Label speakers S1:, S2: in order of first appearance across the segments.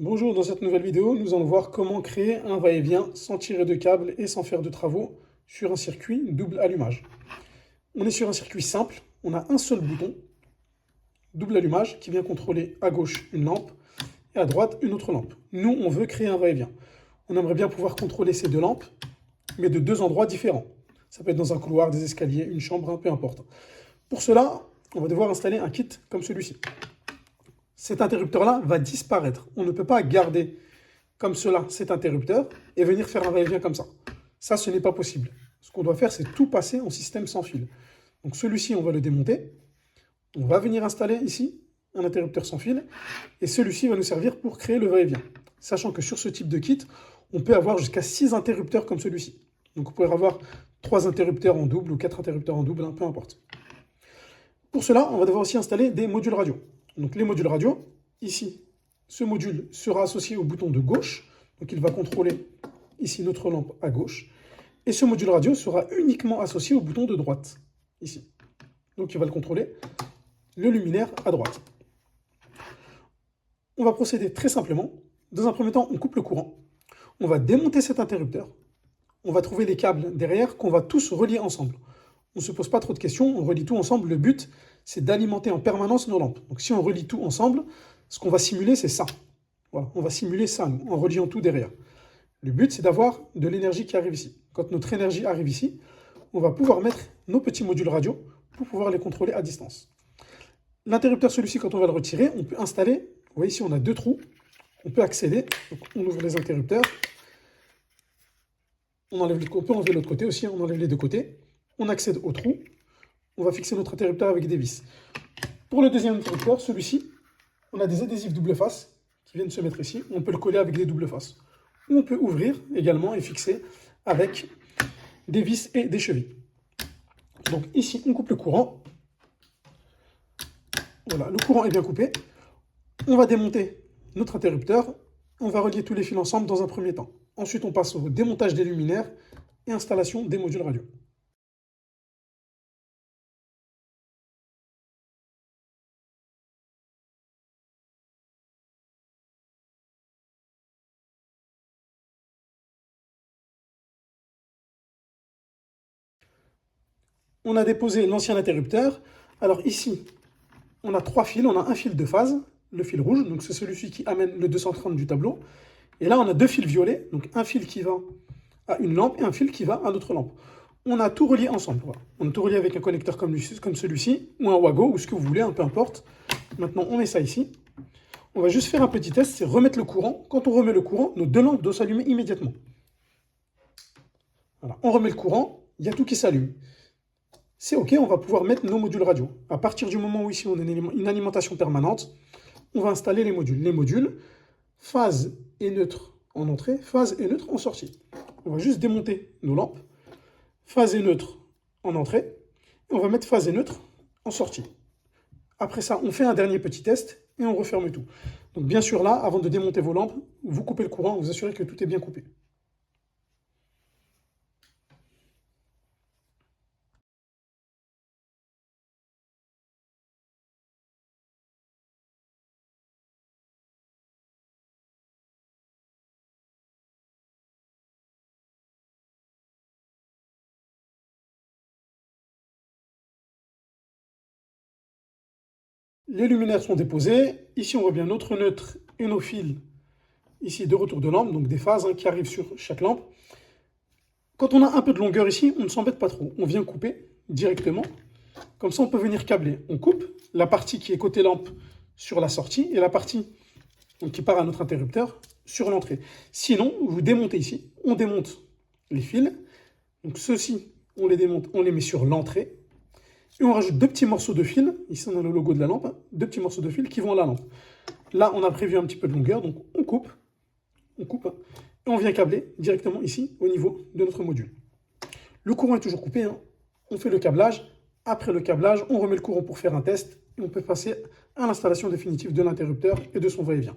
S1: Bonjour, dans cette nouvelle vidéo, nous allons voir comment créer un va-et-vient sans tirer de câble et sans faire de travaux sur un circuit double allumage. On est sur un circuit simple, on a un seul bouton, double allumage, qui vient contrôler à gauche une lampe et à droite une autre lampe. Nous, on veut créer un va-et-vient. On aimerait bien pouvoir contrôler ces deux lampes, mais de deux endroits différents. Ça peut être dans un couloir, des escaliers, une chambre, peu importe. Pour cela, on va devoir installer un kit comme celui-ci. Cet interrupteur-là va disparaître. On ne peut pas garder comme cela cet interrupteur et venir faire un va-et-vient comme ça. Ça, ce n'est pas possible. Ce qu'on doit faire, c'est tout passer en système sans fil. Donc celui-ci, on va le démonter. On va venir installer ici un interrupteur sans fil. Et celui-ci va nous servir pour créer le va-et-vient. Sachant que sur ce type de kit, on peut avoir jusqu'à 6 interrupteurs comme celui-ci. Donc vous pouvez avoir 3 interrupteurs en double ou 4 interrupteurs en double, hein, peu importe. Pour cela, on va devoir aussi installer des modules radio. Donc les modules radio, ici, ce module sera associé au bouton de gauche. Donc il va contrôler ici notre lampe à gauche. Et ce module radio sera uniquement associé au bouton de droite, ici. Donc il va le contrôler, le luminaire à droite. On va procéder très simplement. Dans un premier temps, on coupe le courant. On va démonter cet interrupteur. On va trouver les câbles derrière qu'on va tous relier ensemble. On ne se pose pas trop de questions, on relie tout ensemble. Le but, c'est d'alimenter en permanence nos lampes. Donc si on relie tout ensemble, ce qu'on va simuler, c'est ça. Voilà, on va simuler ça, en reliant tout derrière. Le but, c'est d'avoir de l'énergie qui arrive ici. Quand notre énergie arrive ici, on va pouvoir mettre nos petits modules radio pour pouvoir les contrôler à distance. L'interrupteur, celui-ci, quand on va le retirer, on peut installer, vous voyez ici, on a deux trous, on peut accéder, donc on ouvre les interrupteurs, on peut enlever l'autre côté aussi, on enlève les deux côtés, on accède au trou, on va fixer notre interrupteur avec des vis. Pour le deuxième interrupteur, celui-ci, on a des adhésifs double face qui viennent se mettre ici, on peut le coller avec des double faces. Ou on peut ouvrir également et fixer avec des vis et des chevilles. Donc ici, on coupe le courant. Voilà, le courant est bien coupé. On va démonter notre interrupteur. On va relier tous les fils ensemble dans un premier temps. Ensuite, on passe au démontage des luminaires et installation des modules radio. On a déposé l'ancien interrupteur. Alors ici, on a trois fils. On a un fil de phase, le fil rouge, donc c'est celui-ci qui amène le 230 du tableau. Et là, on a deux fils violets, donc un fil qui va à une lampe et un fil qui va à l'autre lampe. On a tout relié ensemble. Voilà. On a tout relié avec un connecteur comme celui-ci, ou un Wago, ou ce que vous voulez, peu importe. Maintenant, on met ça ici. On va juste faire un petit test, c'est remettre le courant. Quand on remet le courant, nos deux lampes doivent s'allumer immédiatement. Voilà. On remet le courant, il y a tout qui s'allume. C'est OK, on va pouvoir mettre nos modules radio. À partir du moment où ici on a une alimentation permanente, on va installer les modules. Les modules, phase et neutre en entrée, phase et neutre en sortie. On va juste démonter nos lampes, phase et neutre en entrée, et on va mettre phase et neutre en sortie. Après ça, on fait un dernier petit test et on referme tout. Donc bien sûr là, avant de démonter vos lampes, vous coupez le courant, vous assurez que tout est bien coupé. Les luminaires sont déposés. Ici, on voit bien notre neutre et nos fils ici de retour de lampe, donc des phases qui arrivent sur chaque lampe. Quand on a un peu de longueur ici, on ne s'embête pas trop. On vient couper directement. Comme ça, on peut venir câbler. On coupe la partie qui est côté lampe sur la sortie et la partie qui part à notre interrupteur sur l'entrée. Sinon, vous démontez ici. On démonte les fils. Donc ceux-ci, on les démonte, on les met sur l'entrée. Et on rajoute deux petits morceaux de fil. Ici, on a le logo de la lampe. Deux petits morceaux de fil qui vont à la lampe. Là, on a prévu un petit peu de longueur, donc on coupe. On coupe. Et on vient câbler directement ici, au niveau de notre module. Le courant est toujours coupé. Hein. On fait le câblage. Après le câblage, on remet le courant pour faire un test. Et on peut passer à l'installation définitive de l'interrupteur et de son va-et-vient.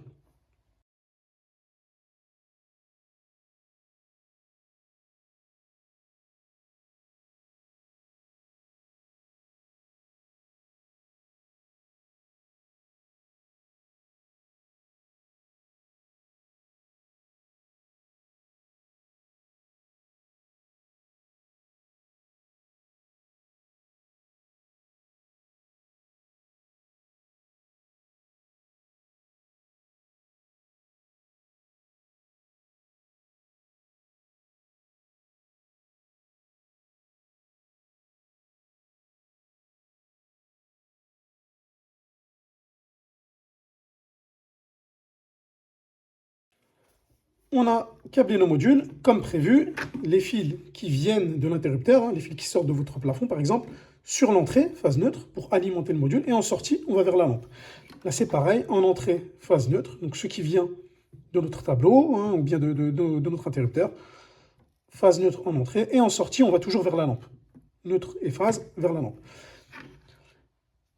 S1: On a câblé nos modules, comme prévu, les fils qui viennent de l'interrupteur, hein, les fils qui sortent de votre plafond par exemple, sur l'entrée, phase neutre, pour alimenter le module, et en sortie, on va vers la lampe. Là c'est pareil, en entrée, phase neutre, donc ce qui vient de notre tableau, hein, ou bien de notre interrupteur, phase neutre en entrée, et en sortie, on va toujours vers la lampe. Neutre et phase vers la lampe.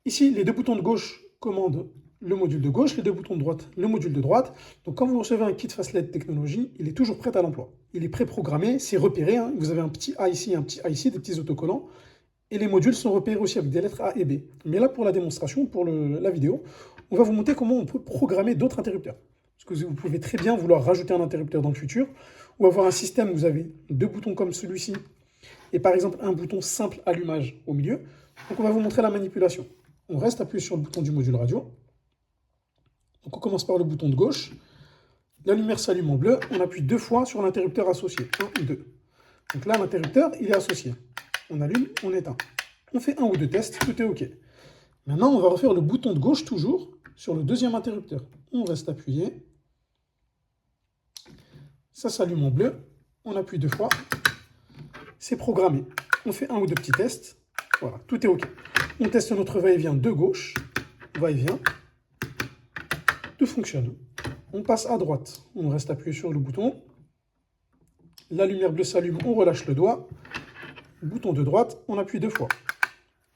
S1: Ici, les deux boutons de gauche commandent le module de gauche, les deux boutons de droite, le module de droite. Donc quand vous recevez un kit Fastlet Technologies, il est toujours prêt à l'emploi. Il est pré-programmé, c'est repéré, hein. Vous avez un petit A ici, un petit A ici, des petits autocollants. Et les modules sont repérés aussi avec des lettres A et B. Mais là, pour la démonstration, pour la vidéo, on va vous montrer comment on peut programmer d'autres interrupteurs. Parce que vous pouvez très bien vouloir rajouter un interrupteur dans le futur, ou avoir un système où vous avez deux boutons comme celui-ci, et par exemple un bouton simple allumage au milieu. Donc on va vous montrer la manipulation. On reste appuyé sur le bouton du module radio. Donc on commence par le bouton de gauche. La lumière s'allume en bleu. On appuie 2 fois sur l'interrupteur associé. 1, 2. Donc là, l'interrupteur, il est associé. On allume, on éteint. On fait 1 ou 2 tests, tout est OK. Maintenant, on va refaire le bouton de gauche toujours sur le deuxième interrupteur. On reste appuyé. Ça s'allume en bleu. On appuie 2 fois. C'est programmé. On fait 1 ou 2 petits tests. Voilà, tout est OK. On teste notre va-et-vient de gauche. Va-et-vient. Tout fonctionne. On passe à droite. On reste appuyé sur le bouton. La lumière bleue s'allume, on relâche le doigt. Bouton de droite, on appuie 2 fois.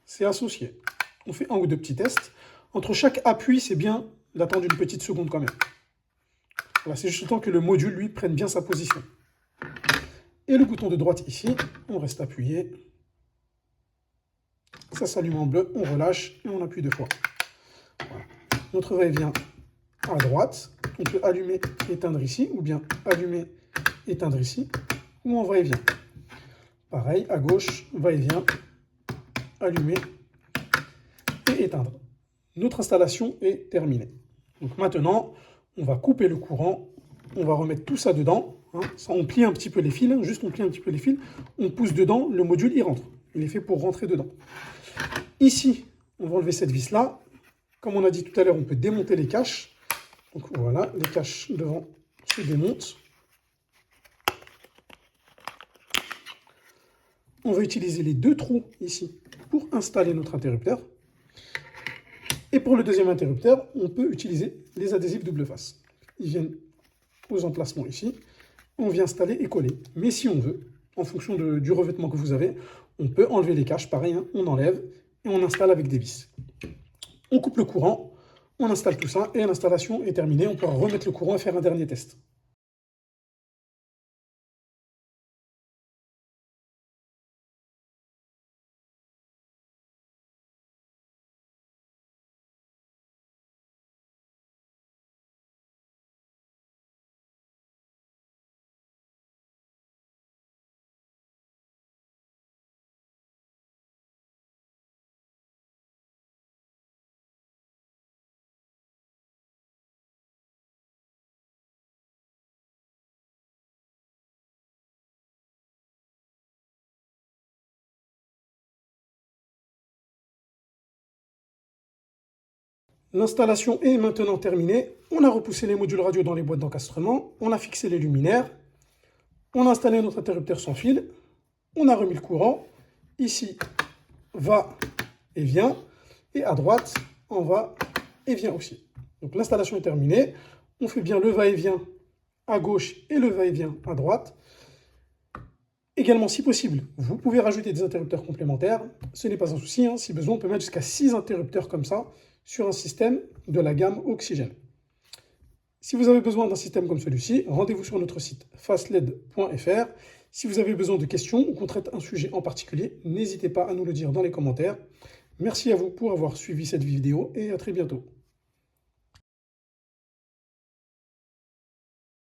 S1: C'est associé. On fait 1 ou 2 petits tests. Entre chaque appui, c'est bien d'attendre une petite seconde quand même. Voilà, c'est juste le temps que le module, lui, prenne bien sa position. Et le bouton de droite ici, on reste appuyé. Ça s'allume en bleu, on relâche et on appuie 2 fois. Voilà. Notre va-et-vient à droite, on peut allumer, éteindre ici, ou bien allumer, éteindre ici, ou en va-et-vient. Pareil, à gauche, va-et-vient, allumer et éteindre. Notre installation est terminée. Donc maintenant, on va couper le courant, on va remettre tout ça dedans. Hein. Ça, on plie un petit peu les fils, hein, juste on plie un petit peu les fils, on pousse dedans, le module il rentre. Il est fait pour rentrer dedans. Ici, on va enlever cette vis-là. Comme on a dit tout à l'heure, on peut démonter les caches. Donc voilà, les caches devant se démontent. On va utiliser les 2 trous ici pour installer notre interrupteur. Et pour le deuxième interrupteur, on peut utiliser les adhésifs double face. Ils viennent aux emplacements ici. On vient installer et coller. Mais si on veut, en fonction du revêtement que vous avez, on peut enlever les caches. Pareil, hein, on enlève et on installe avec des vis. On coupe le courant, on installe tout ça et l'installation est terminée. On pourra remettre le courant et faire un dernier test. L'installation est maintenant terminée. On a repoussé les modules radio dans les boîtes d'encastrement. On a fixé les luminaires. On a installé notre interrupteur sans fil. On a remis le courant. Ici, va et vient. Et à droite, en va et vient aussi. Donc l'installation est terminée. On fait bien le va-et-vient à gauche et le va-et-vient à droite. Également, si possible, vous pouvez rajouter des interrupteurs complémentaires. Ce n'est pas un souci. Hein. Si besoin, on peut mettre jusqu'à 6 interrupteurs comme ça sur un système de la gamme Oxygène. Si vous avez besoin d'un système comme celui-ci, rendez-vous sur notre site fastled.fr. Si vous avez besoin de questions ou qu'on traite un sujet en particulier, n'hésitez pas à nous le dire dans les commentaires. Merci à vous pour avoir suivi cette vidéo et à très bientôt.